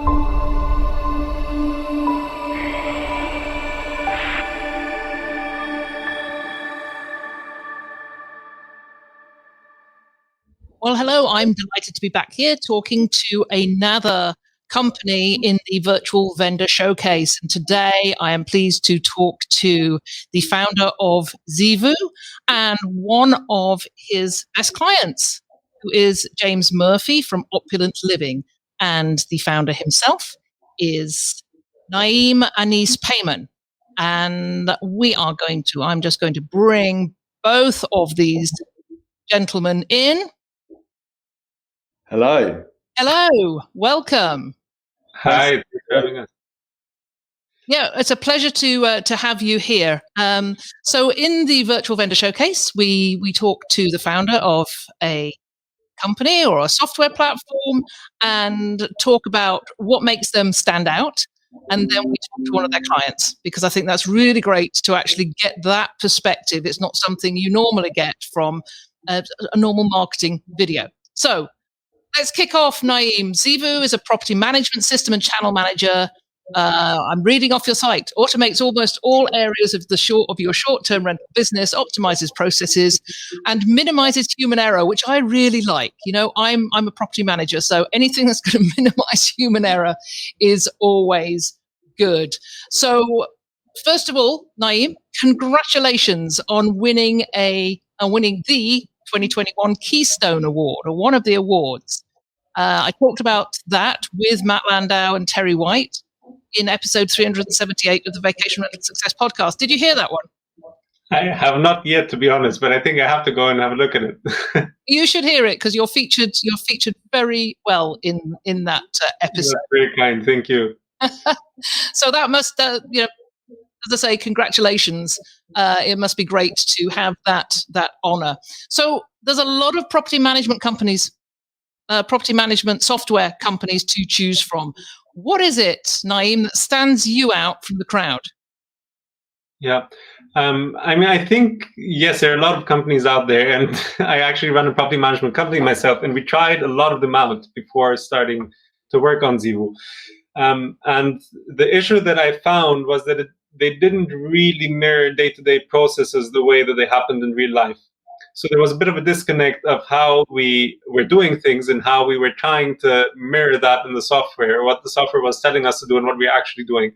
Well, hello. I'm delighted to be back here talking to another company in the virtual vendor showcase. And today I am pleased to talk to the founder of Zeevou and one of his best clients, who is James Murphy from Opulent Living. And the founder himself is Naeem Anis Payman. And I'm just going to bring both of these gentlemen in. Hello. Hello, welcome. Hi, thanks for having us. Yeah, it's a pleasure to have you here. So in the virtual vendor showcase, we talk to the founder of a company or a software platform and talk about what makes them stand out. And then we talk to one of their clients, because I think that's really great to actually get that perspective. It's not something you normally get from a normal marketing video. So let's kick off, Naeem. Zeevou is a property management system and channel manager. I'm reading off your site. Automates almost all areas of your short-term rental business, optimizes processes, and minimizes human error, which I really like. You know, I'm a property manager, so anything that's going to minimize human error is always good. So, first of all, Naeem, congratulations on winning the 2021 Keystone Award, or one of the awards. I talked about that with Matt Landau and Terry White in episode 378 of the Vacation Rental Success podcast. Did you hear that one? I have not yet, to be honest, but I think I have to go and have a look at it. You should hear it, because you're featured very well in that episode. That's very kind. Thank you. So that must, as I say, congratulations. It must be great to have that honor. So there's a lot of property management companies, property management software companies to choose from. What is it, Naeem, that stands you out from the crowd? Yeah. I think, yes, there are a lot of companies out there, and I actually run a property management company myself, and we tried a lot of them out before starting to work on Zeevou. And the issue that I found was that they didn't really mirror day-to-day processes the way that they happened in real life. So there was a bit of a disconnect of how we were doing things and how we were trying to mirror that in the software, or what the software was telling us to do and what we were actually doing.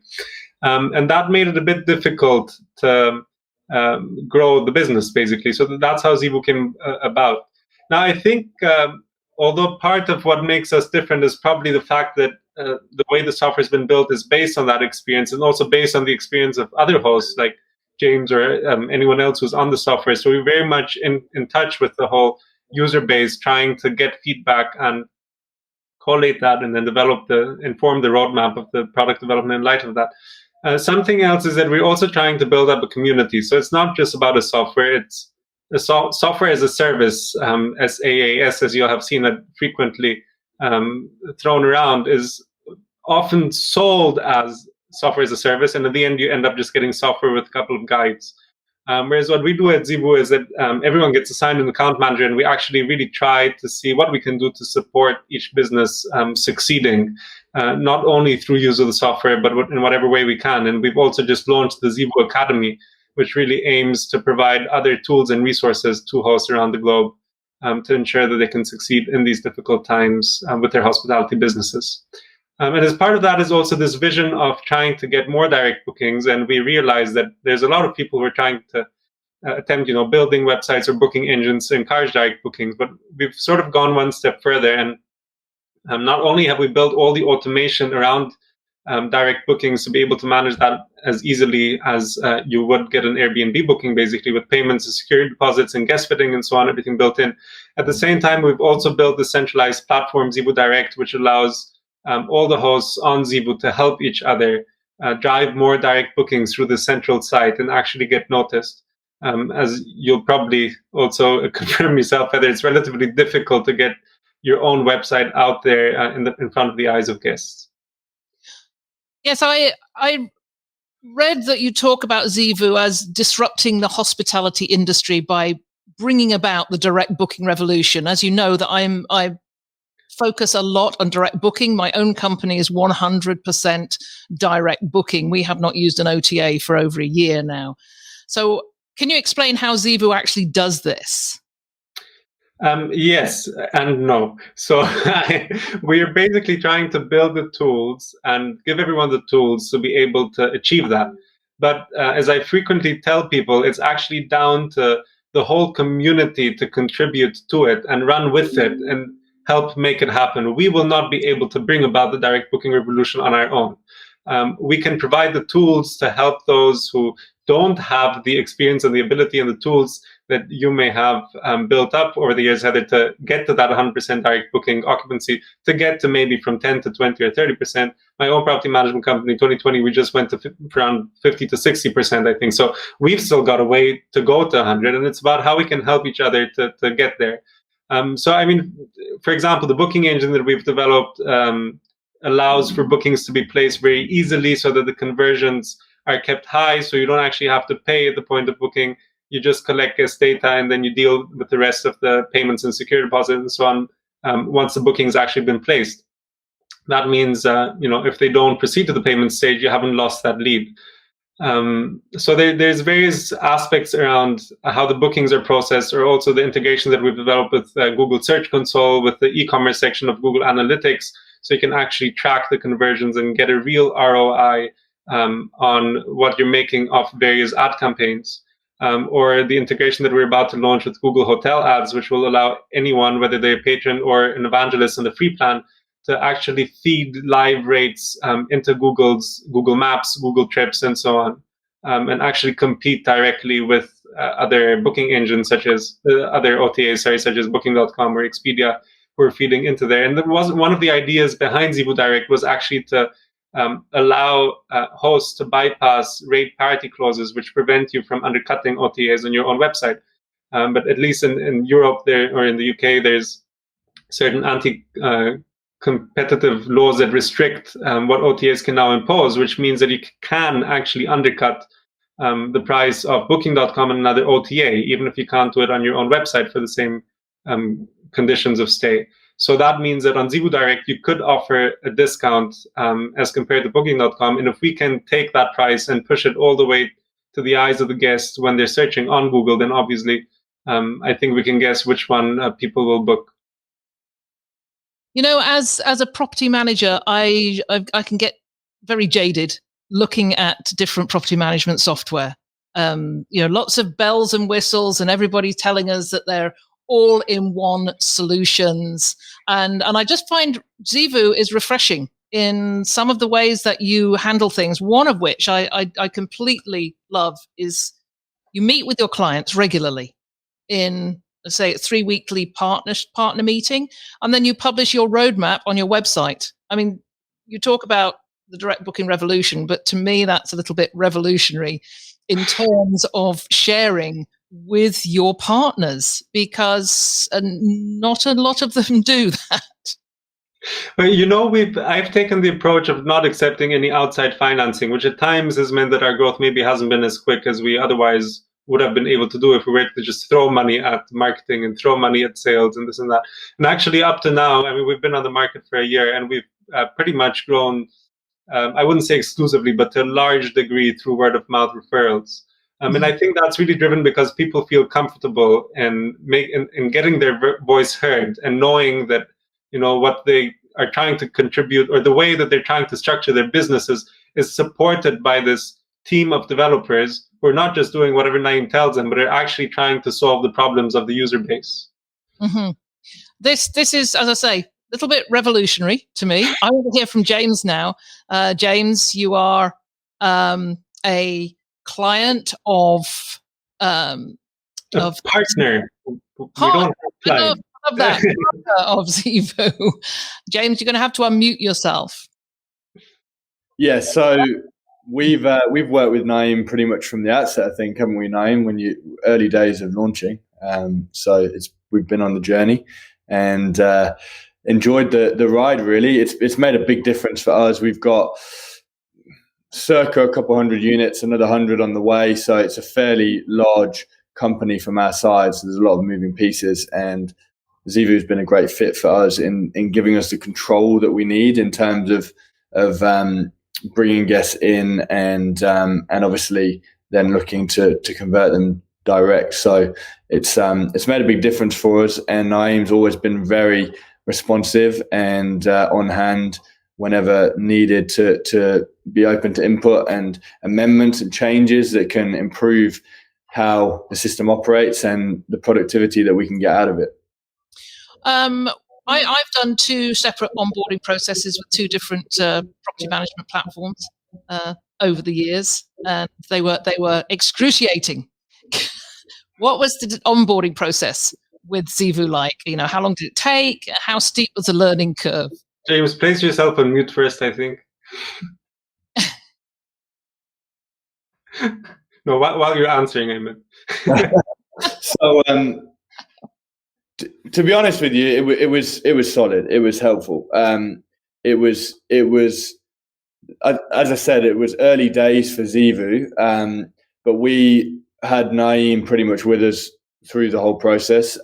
And that made it a bit difficult to grow the business, basically. So that's how Zeevou came about. Now, I think, although part of what makes us different is probably the fact that the way the software has been built is based on that experience, and also based on the experience of other hosts like James or anyone else who's on the software. So we're very much in touch with the whole user base, trying to get feedback and collate that, and then inform the roadmap of the product development in light of that. Something else is that we're also trying to build up a community. So it's not just about a software, it's a software as a service, SaaS, as you'll have seen it frequently thrown around, is often sold as software as a service, and at the end you end up just getting software with a couple of guides. Whereas what we do at Zeevou is that everyone gets assigned an account manager, and we actually really try to see what we can do to support each business succeeding, not only through use of the software, but in whatever way we can. And we've also just launched the Zeevou Academy, which really aims to provide other tools and resources to hosts around the globe to ensure that they can succeed in these difficult times with their hospitality businesses. And as part of that is also this vision of trying to get more direct bookings. And we realize that there's a lot of people who are trying to attempt, building websites or booking engines to encourage direct bookings. But we've sort of gone one step further. And not only have we built all the automation around direct bookings to be able to manage that as easily as you would get an Airbnb booking, basically, with payments and security deposits and guest fitting and so on, everything built in. At the same time, we've also built the centralized platform, Zeevou Direct, which allows all the hosts on Zeevou to help each other drive more direct bookings through the central site and actually get noticed. As you'll probably also confirm yourself, Heather, it's relatively difficult to get your own website out there in front of the eyes of guests. Yes, I read that you talk about Zeevou as disrupting the hospitality industry by bringing about the direct booking revolution. As you know, that I'm focus a lot on direct booking. My own company is 100% direct booking. We have not used an OTA for over a year now. So can you explain how Zeevou actually does this? Yes and no. So we're basically trying to build the tools and give everyone the tools to be able to achieve that. But as I frequently tell people, it's actually down to the whole community to contribute to it and run with it and help make it happen. We will not be able to bring about the direct booking revolution on our own. We can provide the tools to help those who don't have the experience and the ability and the tools that you may have built up over the years, Heather, to get to that 100% direct booking occupancy, to get to maybe from 10 to 20 or 30%. My own property management company, 2020, we just went to around 50 to 60%, I think. So we've still got a way to go to 100, and it's about how we can help each other to get there. So, I mean, for example, the booking engine that we've developed allows for bookings to be placed very easily so that the conversions are kept high, so you don't actually have to pay at the point of booking. You just collect guest data and then you deal with the rest of the payments and security deposit and so on once the booking's actually been placed. That means, if they don't proceed to the payment stage, you haven't lost that lead. So there's various aspects around how the bookings are processed, or also the integration that we've developed with Google Search Console, with the e-commerce section of Google Analytics, so you can actually track the conversions and get a real ROI on what you're making off various ad campaigns. Or the integration that we're about to launch with Google Hotel Ads, which will allow anyone, whether they're a patron or an evangelist on the free plan, to actually feed live rates into Google Maps, Google Trips, and so on, and actually compete directly with other booking engines, such as other OTAs, such as Booking.com or Expedia, who are feeding into there. And one of the ideas behind Zeevou Direct was actually to allow hosts to bypass rate parity clauses, which prevent you from undercutting OTAs on your own website. But at least in Europe or in the UK, there's certain anti-competitive laws that restrict what OTAs can now impose, which means that you can actually undercut the price of Booking.com and another OTA, even if you can't do it on your own website for the same conditions of stay. So that means that on Zeevou Direct, you could offer a discount as compared to Booking.com. And if we can take that price and push it all the way to the eyes of the guests when they're searching on Google, then obviously I think we can guess which one people will book. As a property manager, I can get very jaded looking at different property management software. Lots of bells and whistles, and everybody telling us that they're all-in-one solutions, and I just find Zeevou is refreshing in some of the ways that you handle things. One of which I completely love is you meet with your clients regularly in, say, a 3-weekly partner meeting, and then you publish your roadmap on your website. I mean, you talk about the direct booking revolution, but to me, that's a little bit revolutionary in terms of sharing with your partners, because not a lot of them do that. Well, I've taken the approach of not accepting any outside financing, which at times has meant that our growth maybe hasn't been as quick as we otherwise would have been able to do if we were to just throw money at marketing and throw money at sales and this and that. And actually, up to now, I mean, we've been on the market for a year, and we've pretty much grown, I wouldn't say exclusively, but to a large degree through word of mouth referrals. And I think that's really driven because people feel comfortable in getting their voice heard, and knowing that what they are trying to contribute, or the way that they're trying to structure their businesses, is supported by this team of developers who are not just doing whatever Naeem tells them, but are actually trying to solve the problems of the user base. Mm-hmm. This is, as I say, a little bit revolutionary to me. I want to hear from James now. James, you are a client of partner. I love that. Of Zeevou. James, you're going to have to unmute yourself. Yeah, so we've worked with Naeem pretty much from the outset, I think, haven't we, Naeem? Early days of launching. So we've been on the journey and enjoyed the ride. Really, it's made a big difference for us. We've got circa a couple hundred units, another 100 on the way. So it's a fairly large company from our side. So there's a lot of moving pieces, and Zeevou has been a great fit for us in giving us the control that we need in terms of bringing guests in and obviously then looking to convert them direct. So it's made a big difference for us, and Naeem's always been very responsive and on hand whenever needed to be open to input and amendments and changes that can improve how the system operates and the productivity that we can get out of it. I've done 2 separate onboarding processes with 2 different property management platforms over the years, and they were excruciating. What was the onboarding process with Zeevou like? How long did it take? How steep was the learning curve? James, place yourself on mute first, I think. No, while you're answering, I meant. So, to be honest with you, it was solid. It was helpful. It was as I said, it was early days for Zeevou, but we had Naeem pretty much with us through the whole process.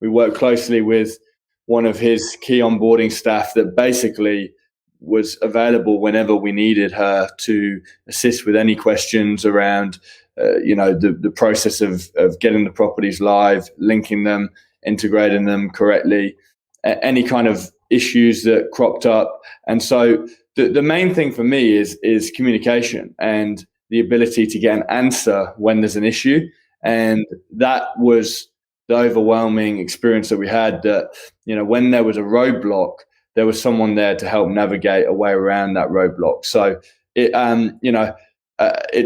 We worked closely with one of his key onboarding staff that basically was available whenever we needed her to assist with any questions around, the process of getting the properties live, linking them, integrating them correctly, any kind of issues that cropped up. And so the main thing for me is communication and the ability to get an answer when there's an issue. And that was the overwhelming experience that we had, that, when there was a roadblock, there was someone there to help navigate a way around that roadblock. So it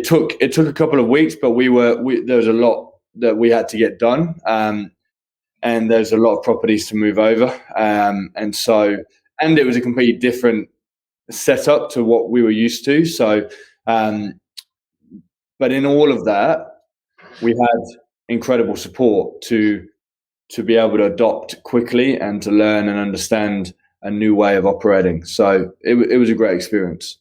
took a couple of weeks, but there was a lot that we had to get done. And there's a lot of properties to move over. And it was a completely different setup to what we were used to. So, but in all of that, we had incredible support to be able to adopt quickly and to learn and understand a new way of operating. So it was a great experience.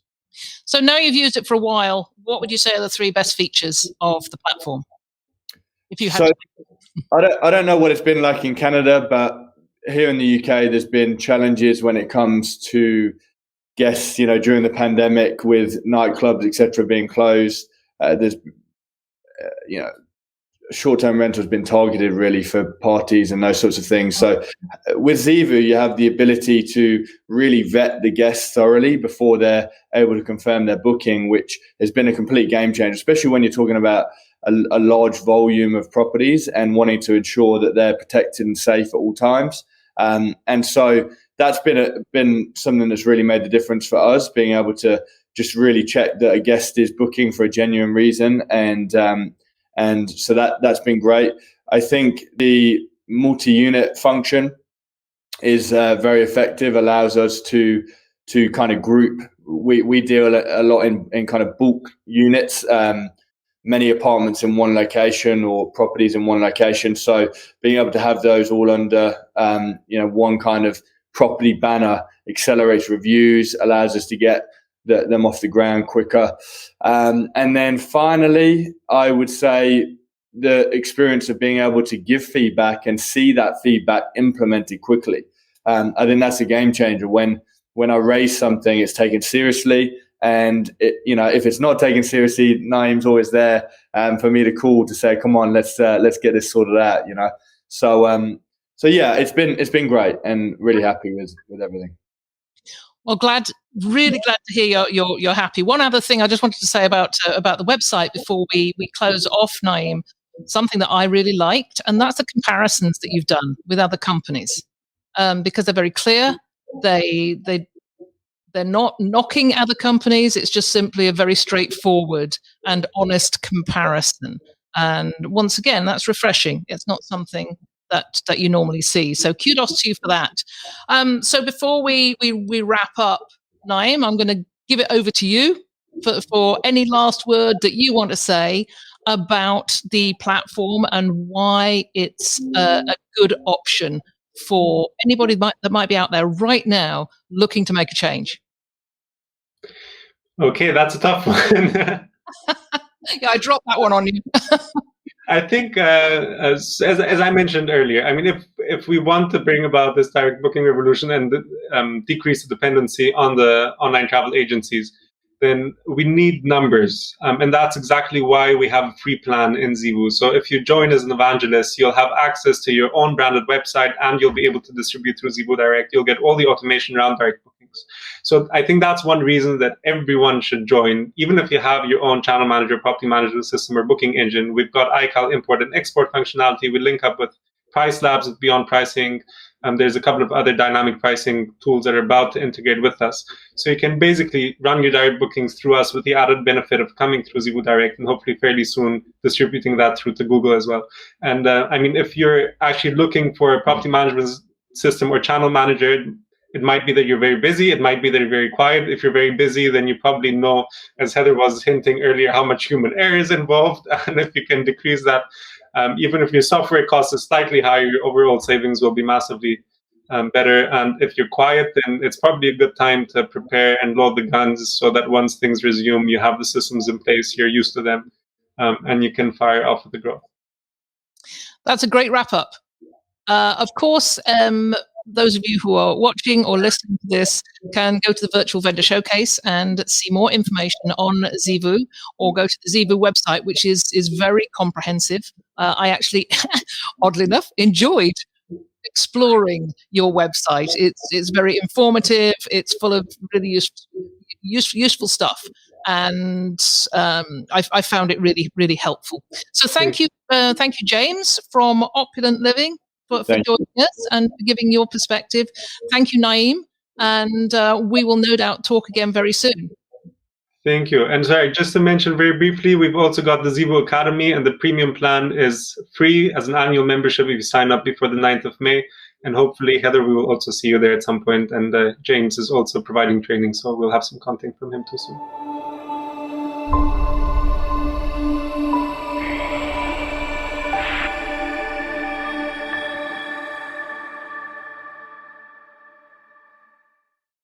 So now you've used it for a while, what would you say are the 3 best features of the platform? If you had I don't know what it's been like in Canada, but here in the UK, there's been challenges when it comes to guests, during the pandemic with nightclubs, etc., being closed. There's, short-term rental has been targeted really for parties and those sorts of things. So with Zeevou, you have the ability to really vet the guests thoroughly before they're able to confirm their booking, which has been a complete game changer, especially when you're talking about a large volume of properties and wanting to ensure that they're protected and safe at all times. And so that's been something that's really made the difference for us, being able to just really check that a guest is booking for a genuine reason. And so that's been great. I think the multi-unit function is very effective, allows us to kind of group. We deal a lot in kind of bulk units, many apartments in one location or properties in one location. So being able to have those all under one kind of property banner accelerates reviews, allows us to get them off the ground quicker. And then finally, I would say the experience of being able to give feedback and see that feedback implemented quickly. I think that's a game changer. When I raise something, it's taken seriously. And if it's not taken seriously, Naeem's always there for me to call to say, "Come on, let's get this sorted out." So yeah, it's been great and really happy with everything. Well, really glad to hear you're happy. One other thing I just wanted to say about the website before we close off, Naeem, something that I really liked, and that's the comparisons that you've done with other companies, because they're very clear. They're not knocking other companies. It's just simply a very straightforward and honest comparison. And once again, that's refreshing. It's not something that you normally see. So kudos to you for that. So before we wrap up, Naeem, I'm going to give it over to you for any last word that you want to say about the platform and why it's a good option for anybody that might be out there right now looking to make a change. Okay, that's a tough one. Yeah, I dropped that one on you. I think, as I mentioned earlier, I mean, if we want to bring about this direct booking revolution and decrease the dependency on the online travel agencies, then we need numbers, and that's exactly why we have a free plan in Zeevou. So if you join as an evangelist, you'll have access to your own branded website, and you'll be able to distribute through Zeevou Direct. You'll get all the automation around direct bookings. So I think that's one reason that everyone should join. Even if you have your own channel manager, property management system, or booking engine, we've got iCal import and export functionality. We link up with Price Labs with Beyond Pricing. There's a couple of other dynamic pricing tools that are about to integrate with us. So you can basically run your direct bookings through us with the added benefit of coming through Zeevou Direct, and hopefully fairly soon distributing that through to Google as well. And I mean, if you're actually looking for a property management system or channel manager, it might be that you're very busy. It might be that you're very quiet. If you're very busy, then you probably know, as Heather was hinting earlier, how much human error is involved. And if you can decrease that, even if your software cost is slightly higher, your overall savings will be massively better. And if you're quiet, then it's probably a good time to prepare and load the guns so that once things resume, you have the systems in place, you're used to them, and you can fire off with the growth. That's a great wrap up. Of course, those of you who are watching or listening to this can go to the Virtual Vendor Showcase and see more information on Zeevou, or go to the Zeevou website, which is very comprehensive. I actually, oddly enough, enjoyed exploring your website. It's very informative. It's full of really useful stuff, and I found it really helpful. So thank you, James from Opulent Living, for joining us and for giving your perspective. Thank you, Naeem, and we will no doubt talk again very soon. Thank you. And sorry, just to mention very briefly, we've also got the Zeevou Academy, and the premium plan is free as an annual membership if you sign up before the 9th of May. And hopefully, Heather, we will also see you there at some point. And James is also providing training, so we'll have some content from him too soon.